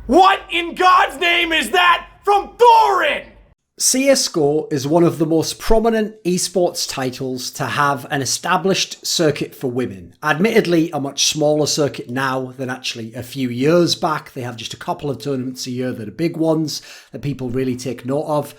What in God's name is that from Thorin? CSGO is one of the most prominent esports titles to have an established circuit for women. Admittedly, a much smaller circuit now than actually a few years back. They have just a couple of tournaments a year that are big ones that people really take note of.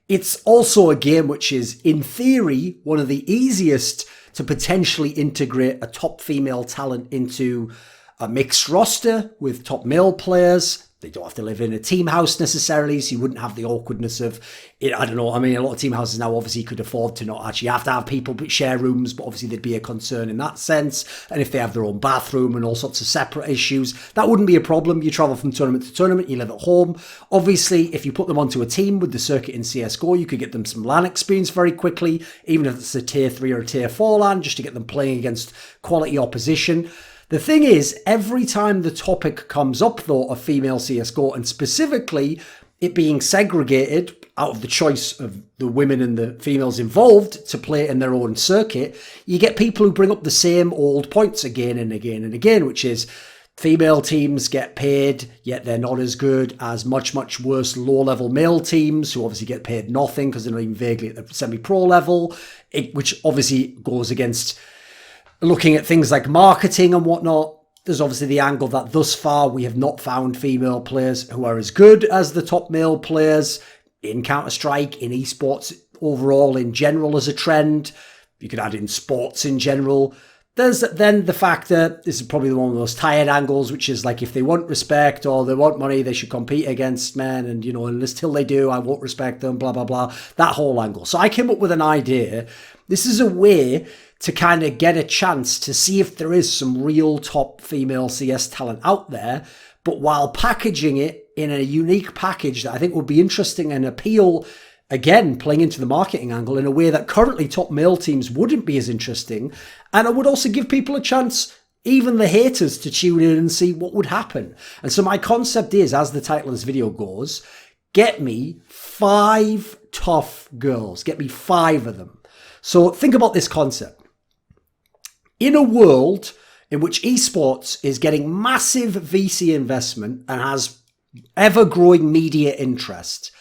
It's also a game which is, in theory, one of the easiest to potentially integrate a top female talent into a mixed roster with top male players. They don't have to live in a team house necessarily, so you wouldn't have the awkwardness of it. I don't know. I mean, a lot of team houses now obviously could afford to not actually have to have people share rooms, but obviously there'd be a concern in that sense. And if they have their own bathroom and all sorts of separate issues, that wouldn't be a problem. You travel from tournament to tournament, you live at home. Obviously, if you put them onto a team with the circuit in CSGO, you could get them some LAN experience very quickly, even if it's a tier 3 or a tier 4 LAN, just to get them playing against quality opposition. The thing is, every time the topic comes up, though, of female CSGO, and specifically it being segregated out of the choice of the women and the females involved to play in their own circuit, you get people who bring up the same old points again and again and again, which is female teams get paid, yet they're not as good as much, much worse low-level male teams who obviously get paid nothing because they're not even vaguely at the semi-pro level, which obviously goes against looking at things like marketing and whatnot. There's obviously the angle that thus far we have not found female players who are as good as the top male players in Counter-Strike, in esports overall, in general as a trend. You could add in sports in general. There's then the factor, this is probably one of the most tired angles, which is like if they want respect or they want money, they should compete against men. And, you know, until they do, I won't respect them, blah, blah, blah. That whole angle. So I came up with an idea. This is a way to kind of get a chance to see if there is some real top female CS talent out there, but while packaging it in a unique package that I think would be interesting and appeal, again, playing into the marketing angle in a way that currently top male teams wouldn't be as interesting. And I would also give people a chance, even the haters, to tune in and see what would happen. And so my concept is, as the title of this video goes, get me 5 tough girls. Get me 5 of them. So think about this concept. In a world in which esports is getting massive VC investment and has ever-growing media interest,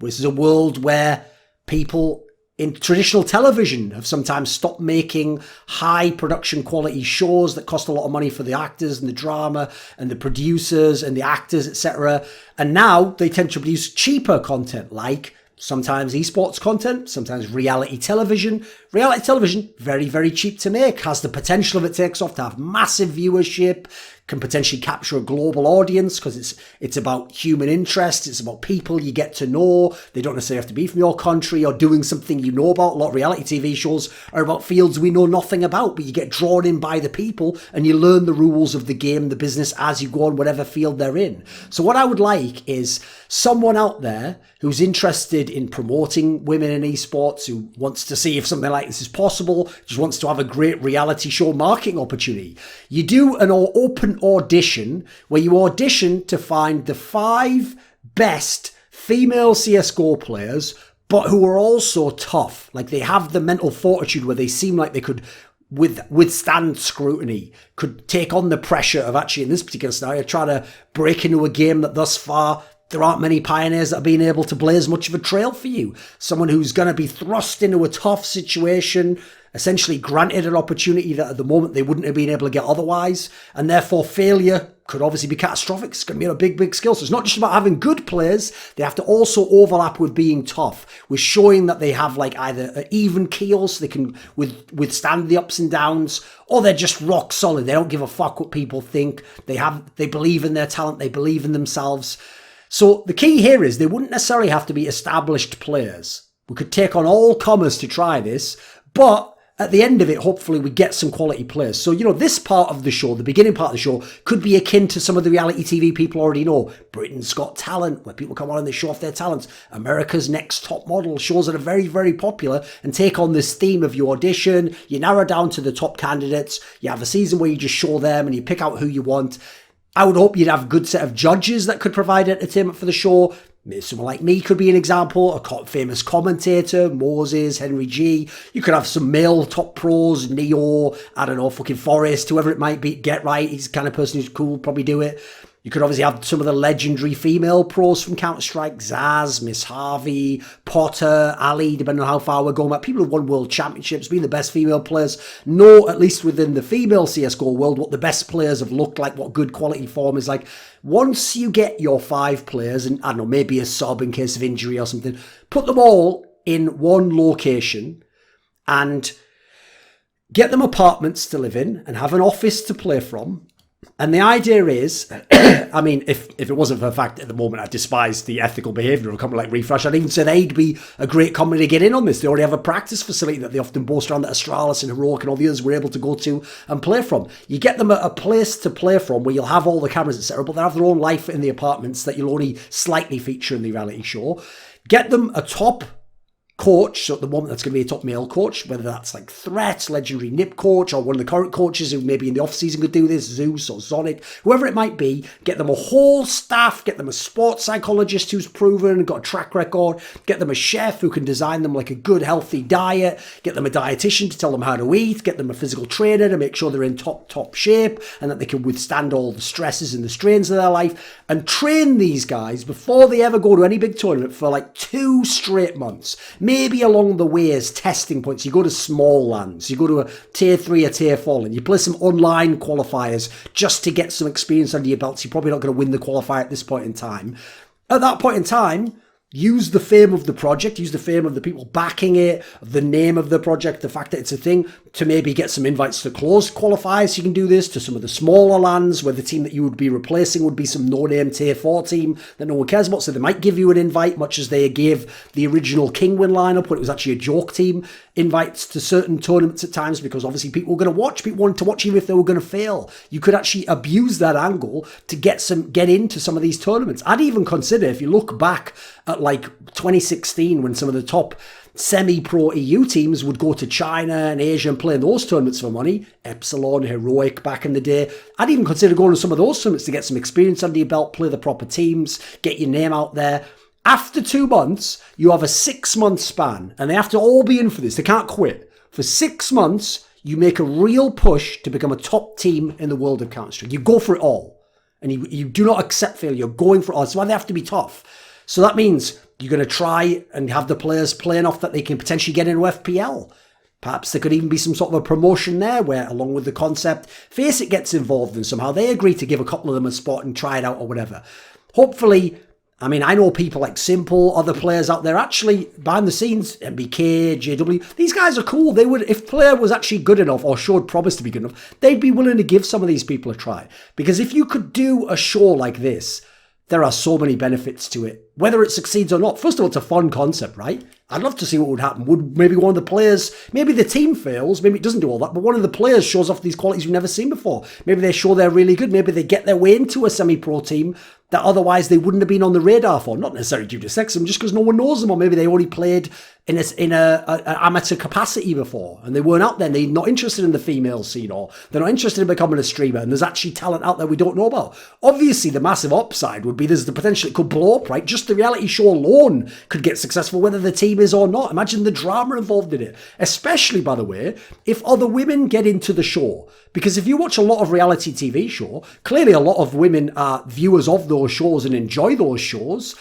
this is a world where people in traditional television have sometimes stopped making high production quality shows that cost a lot of money for the actors and the drama and the producers and the actors, etc. And now they tend to produce cheaper content like sometimes esports content, sometimes reality television. Reality television, very, very cheap to make, has the potential, if it takes off, to have massive viewership, can potentially capture a global audience because it's about human interest, it's about people you get to know. They don't necessarily have to be from your country or doing something you know about. A lot of reality TV shows are about fields we know nothing about, but you get drawn in by the people and you learn the rules of the game, the business, as you go on whatever field they're in. So what I would like is someone out there who's interested in promoting women in esports, who wants to see if something like this is possible, just wants to have a great reality show marketing opportunity. You do an open audition where you audition to find the 5 best female CSGO players, but who are also tough. Like they have the mental fortitude where they seem like they could withstand scrutiny, could take on the pressure of actually, in this particular scenario, try to break into a game that thus far there aren't many pioneers that have been able to blaze much of a trail for you. Someone who's going to be thrust into a tough situation, essentially granted an opportunity that at the moment they wouldn't have been able to get otherwise, and therefore failure could obviously be catastrophic. It's going to be a big, big skill. So it's not just about having good players. They have to also overlap with being tough, with showing that they have like either an even keel so they can withstand the ups and downs, or they're just rock solid. They don't give a fuck what people think. They believe in their talent. They believe in themselves. So the key here is they wouldn't necessarily have to be established players. We could take on all comers to try this, but at the end of it, hopefully we get some quality players. So, you know, this part of the show, the beginning part of the show, could be akin to some of the reality TV people already know. Britain's Got Talent, where people come on and they show off their talents. America's Next Top Model, shows that are very, very popular and take on this theme of you audition, you narrow down to the top candidates, you have a season where you just show them and you pick out who you want. I would hope you'd have a good set of judges that could provide entertainment for the show. Someone like me could be an example, a famous commentator, Moses, Henry G. You could have some male top pros, Neo, I don't know, fucking Forrest, whoever it might be, Get Right. He's the kind of person who's cool, probably do it. You could obviously have some of the legendary female pros from Counter-Strike, Zaz, Miss Harvey, Potter, Ali, depending on how far we're going back. People who've won world championships, been the best female players, know, at least within the female CSGO world, what the best players have looked like, what good quality form is like. Once you get your 5 players, and I don't know, maybe a sub in case of injury or something, put them all in one location and get them apartments to live in and have an office to play from. And the idea is, I mean, if it wasn't for the fact at the moment I despise the ethical behaviour of a company like Refresh, I'd even say they'd be a great company to get in on this. They already have a practice facility that they often boast around that Astralis and Heroic and all the others were able to go to and play from. You get them a place to play from where you'll have all the cameras, etc., but they'll have their own life in the apartments that you'll only slightly feature in the reality show. Get them a top coach, so at the moment that's going to be a top male coach, whether that's like Threat, legendary Nip coach, or one of the current coaches who maybe in the off-season could do this, Zeus or Sonic, whoever it might be. Get them a whole staff, get them a sports psychologist who's proven, got a track record, get them a chef who can design them like a good healthy diet, get them a dietitian to tell them how to eat, get them a physical trainer to make sure they're in top shape and that they can withstand all the stresses and the strains of their life, and train these guys before they ever go to any big tournament for like 2 straight months. Maybe along the way as testing points, you go to small lands, you go to a tier 3 or tier 4 and you play some online qualifiers just to get some experience under your belts. You're probably not going to win the qualifier at this point in time. At that point in time, use the fame of the project, use the fame of the people backing it, the name of the project, the fact that it's a thing, to maybe get some invites to closed qualifiers. You can do this to some of the smaller lands where the team that you would be replacing would be some no-name tier 4 team that no one cares about. So they might give you an invite, much as they gave the original Kingwin lineup when it was actually a joke team, invites to certain tournaments at times, because obviously people were going to watch. People wanted to watch even if they were going to fail. You could actually abuse that angle to get into some of these tournaments. I'd even consider, if you look back at like 2016, when some of the top semi-pro EU teams would go to China and Asia and play in those tournaments for money, Epsilon, Heroic back in the day, I'd even consider going to some of those tournaments to get some experience under your belt, play the proper teams, get your name out there. After 2 months, you have a 6-month span, and they have to all be in for this. They can't quit. For 6 months, you make a real push to become a top team in the world of Counter-Strike. You go for it all, and you do not accept failure. You're going for it all. That's why they have to be tough. So that means you're going to try and have the players play enough that they can potentially get into FPL. Perhaps there could even be some sort of a promotion there where, along with the concept, Faceit gets involved and somehow they agree to give a couple of them a spot and try it out or whatever. Hopefully, I mean, I know people like Simple, other players out there actually behind the scenes, MBK, JW, these guys are cool. They would, if player was actually good enough or showed promise to be good enough, they'd be willing to give some of these people a try. Because if you could do a show like this, there are so many benefits to it, whether it succeeds or not. First of all, it's a fun concept, right? I'd love to see what would happen. Would maybe one of the players, maybe the team fails, maybe it doesn't do all that, but one of the players shows off these qualities we've never seen before. Maybe they show they're really good. Maybe they get their way into a semi-pro team that otherwise they wouldn't have been on the radar for, not necessarily due to sexism, just because no one knows them, or maybe they only played in a amateur capacity before, and they weren't out there, and they're not interested in the female scene, or they're not interested in becoming a streamer, and there's actually talent out there we don't know about. Obviously, the massive upside would be there's the potential it could blow up, right? Just the reality show alone could get successful, whether the team is or not. Imagine the drama involved in it, especially, by the way, if other women get into the show. Because if you watch a lot of reality TV show, clearly a lot of women are viewers of those shows and enjoy those shows.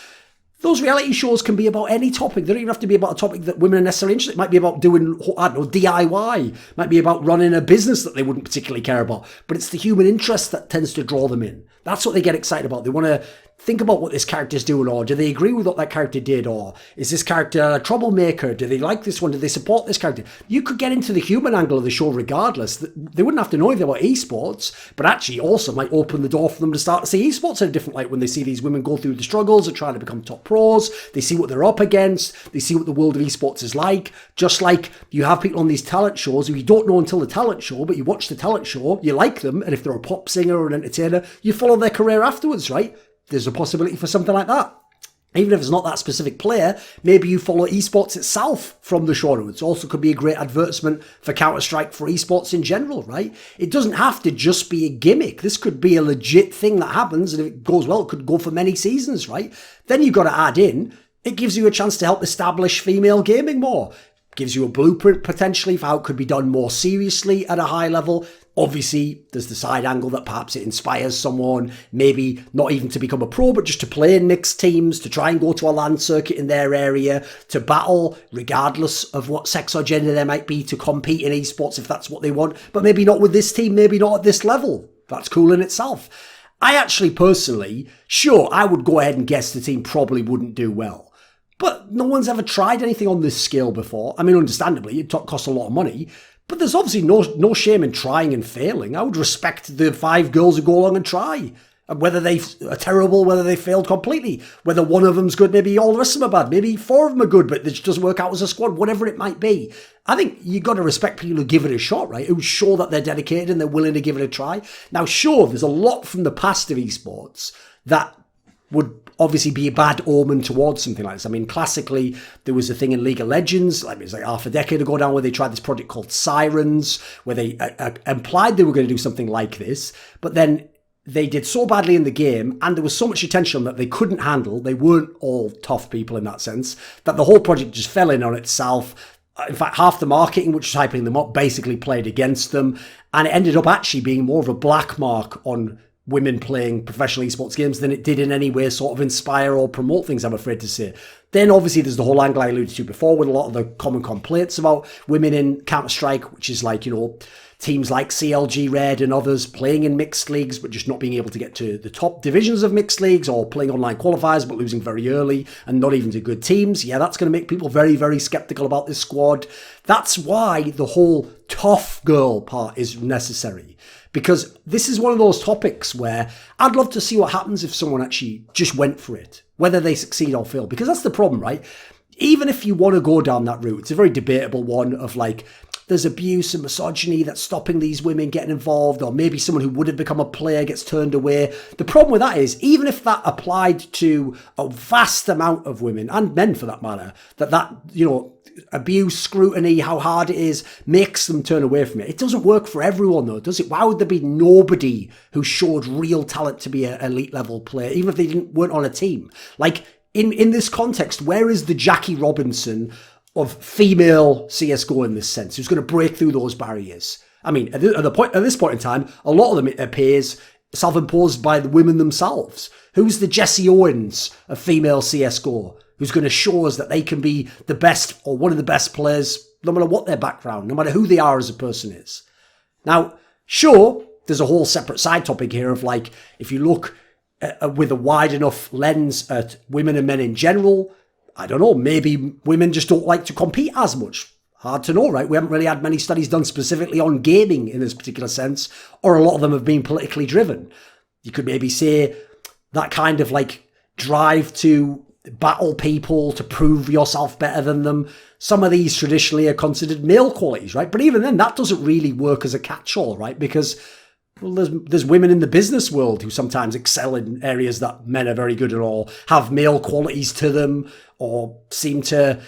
Those reality shows can be about any topic. They don't even have to be about a topic that women are necessarily interested in. It might be about doing, I don't know, DIY. It might be about running a business that they wouldn't particularly care about. But it's the human interest that tends to draw them in. That's what they get excited about. They want to think about what this character's doing, or do they agree with what that character did, or is this character a troublemaker? Do they like this one? Do they support this character? You could get into the human angle of the show regardless. They wouldn't have to know anything about esports, but actually also might open the door for them to start to see esports in a different light when they see these women go through the struggles of trying to become top pros. They see what they're up against. They see what the world of esports is like. Just like you have people on these talent shows who you don't know until the talent show, but you watch the talent show, you like them, and if they're a pop singer or an entertainer, you follow their career afterwards, right? There's a possibility for something like that. Even if it's not that specific player, maybe you follow esports itself from the show. It also could be a great advertisement for Counter-Strike, for esports in general, right? It doesn't have to just be a gimmick. This could be a legit thing that happens, and if it goes well, it could go for many seasons, right? Then you've got to add in, it gives you a chance to help establish female gaming more. Gives you a blueprint potentially for how it could be done more seriously at a high level. Obviously, there's the side angle that perhaps it inspires someone, maybe not even to become a pro, but just to play in mixed teams, to try and go to a LAN circuit in their area, to battle, regardless of what sex or gender they might be, to compete in esports if that's what they want, but maybe not with this team, maybe not at this level. That's cool in itself. I actually personally, sure, I would go ahead and guess the team probably wouldn't do well. But no one's ever tried anything on this scale before. I mean, understandably, it costs a lot of money. But there's obviously no shame in trying and failing. I would respect the 5 girls who go along and try. And whether they are terrible, whether they failed completely, whether one of them's good, maybe all the rest of them are bad, maybe 4 of them are good, but it just doesn't work out as a squad, whatever it might be. I think you've got to respect people who give it a shot, right? Who show that they're dedicated and they're willing to give it a try. Now, sure, there's a lot from the past of esports that would obviously be a bad omen towards something like this. I mean, classically, there was a thing in League of Legends, it was like half a decade ago now, where they tried this project called Sirens, where they implied they were going to do something like this, but then they did so badly in the game, and there was so much attention that they couldn't handle. They weren't all tough people in that sense, that the whole project just fell in on itself. In fact, half the marketing, which was hyping them up, basically played against them, and it ended up actually being more of a black mark on women playing professional esports games than it did in any way sort of inspire or promote things, I'm afraid to say. Then obviously there's the whole angle I alluded to before with a lot of the common complaints about women in Counter-Strike, which is like, teams like CLG Red and others playing in mixed leagues but just not being able to get to the top divisions of mixed leagues, or playing online qualifiers but losing very early and not even to good teams. Yeah, that's going to make people very, very skeptical about this squad. That's why the whole tough girl part is necessary. Because this is one of those topics where I'd love to see what happens if someone actually just went for it, whether they succeed or fail. Because that's the problem, right? Even if you want to go down that route, it's a very debatable one of like, there's abuse and misogyny that's stopping these women getting involved, or maybe someone who would have become a player gets turned away. The problem with that is, even if that applied to a vast amount of women, and men for that matter, that abuse, scrutiny, how hard it is, makes them turn away from it. It doesn't work for everyone though, does it? Why would there be nobody who showed real talent to be an elite level player, even if they weren't on a team? Like, in this context, where is the Jackie Robinson of female CSGO in this sense, who's going to break through those barriers? I mean, at this point in time, a lot of them, it appears, self-imposed by the women themselves. Who's the Jesse Owens of female CSGO, who's going to show us that they can be the best or one of the best players, no matter what their background, no matter who they are as a person is? Now, sure, there's a whole separate side topic here of like, if you look with a wide enough lens at women and men in general, I don't know, maybe women just don't like to compete as much. Hard to know, right? We haven't really had many studies done specifically on gaming in this particular sense, or a lot of them have been politically driven. You could maybe say that kind of like drive to battle people, to prove yourself better than them. Some of these traditionally are considered male qualities, right? But even then, that doesn't really work as a catch-all, right? Because there's women in the business world who sometimes excel in areas that men are very good at, or have male qualities to them, or seem to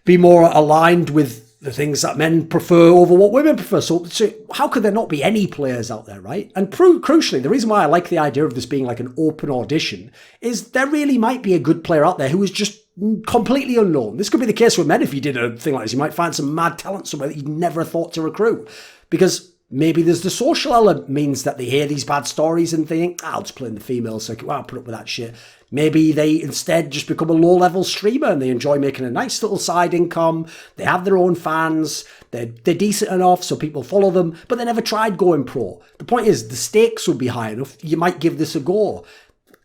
be more aligned with the things that men prefer over what women prefer. So how could there not be any players out there, right? And crucially, the reason why I like the idea of this being like an open audition is there really might be a good player out there who is just completely unknown. This could be the case with men. If you did a thing like this, you might find some mad talent somewhere that you'd never thought to recruit. Because maybe there's the social element, means that they hear these bad stories and think, I'll just play in the female circuit, well, I'll put up with that shit. Maybe they instead just become a low-level streamer and they enjoy making a nice little side income. They have their own fans. They're decent enough so people follow them, but they never tried going pro. The point is, the stakes would be high enough. You might give this a go.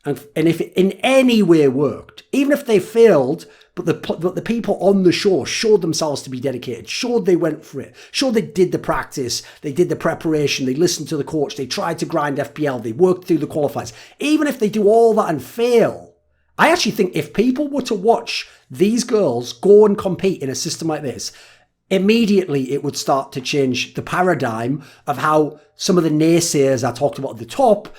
And if it in any way worked, even if they failed, but the people on the show showed themselves to be dedicated, showed they went for it, showed they did the practice, they did the preparation, they listened to the coach, they tried to grind FPL, they worked through the qualifiers. Even if they do all that and fail, I actually think if people were to watch these girls go and compete in a system like this, immediately it would start to change the paradigm of how some of the naysayers I talked about at the top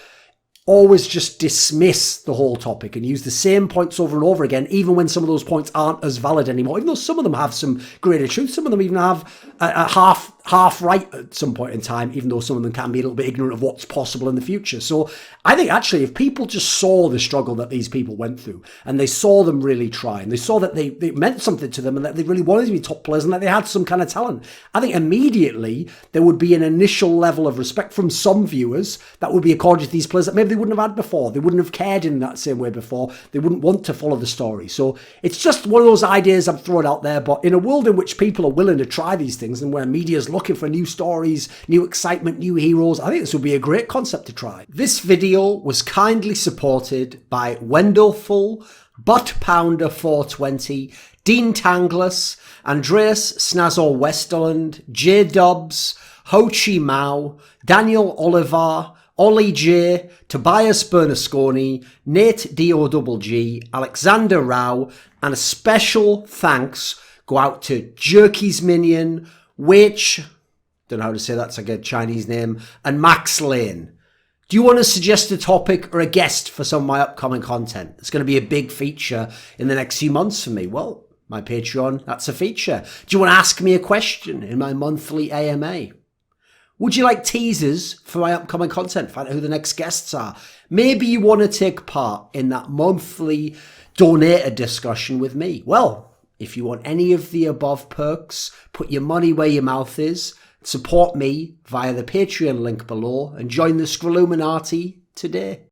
always just dismiss the whole topic and use the same points over and over again, even when some of those points aren't as valid anymore. Even though some of them have some greater truth, some of them even have a half half right at some point in time, even though some of them can be a little bit ignorant of what's possible in the future. So I think actually if people just saw the struggle that these people went through and they saw them really try and they saw that they meant something to them and that they really wanted to be top players and that they had some kind of talent, I think immediately there would be an initial level of respect from some viewers that would be accorded to these players that maybe they wouldn't have had before. They wouldn't have cared in that same way before. They wouldn't want to follow the story. So it's just one of those ideas I'm throwing out there. But in a world in which people are willing to try these things and where media's looking for new stories, new excitement, new heroes, I think this would be a great concept to try. This video was kindly supported by Wendelful, Butt Pounder 420, Dean Tanglis, Andreas, Snazore Westerlund, JDubs, Chi Mao, Daniel Olivar, OllieJ, Tobias Bernasconi, NateDOhDoubleG, Alexander Rao, and a special thanks go out to Jerky's Minion, weixz, don't know how to say that's like a Chinese name, and Max Laine. Do you want to suggest a topic or a guest for some of my upcoming content? It's going to be a big feature in the next few months for me. Well, my Patreon, that's a feature. Do you want to ask me a question in my monthly AMA? Would you like teasers for my upcoming content? Find out who the next guests are. Maybe you want to take part in that monthly donator discussion with me. Well, if you want any of the above perks, put your money where your mouth is, support me via the Patreon link below, and join the Scrilluminati today.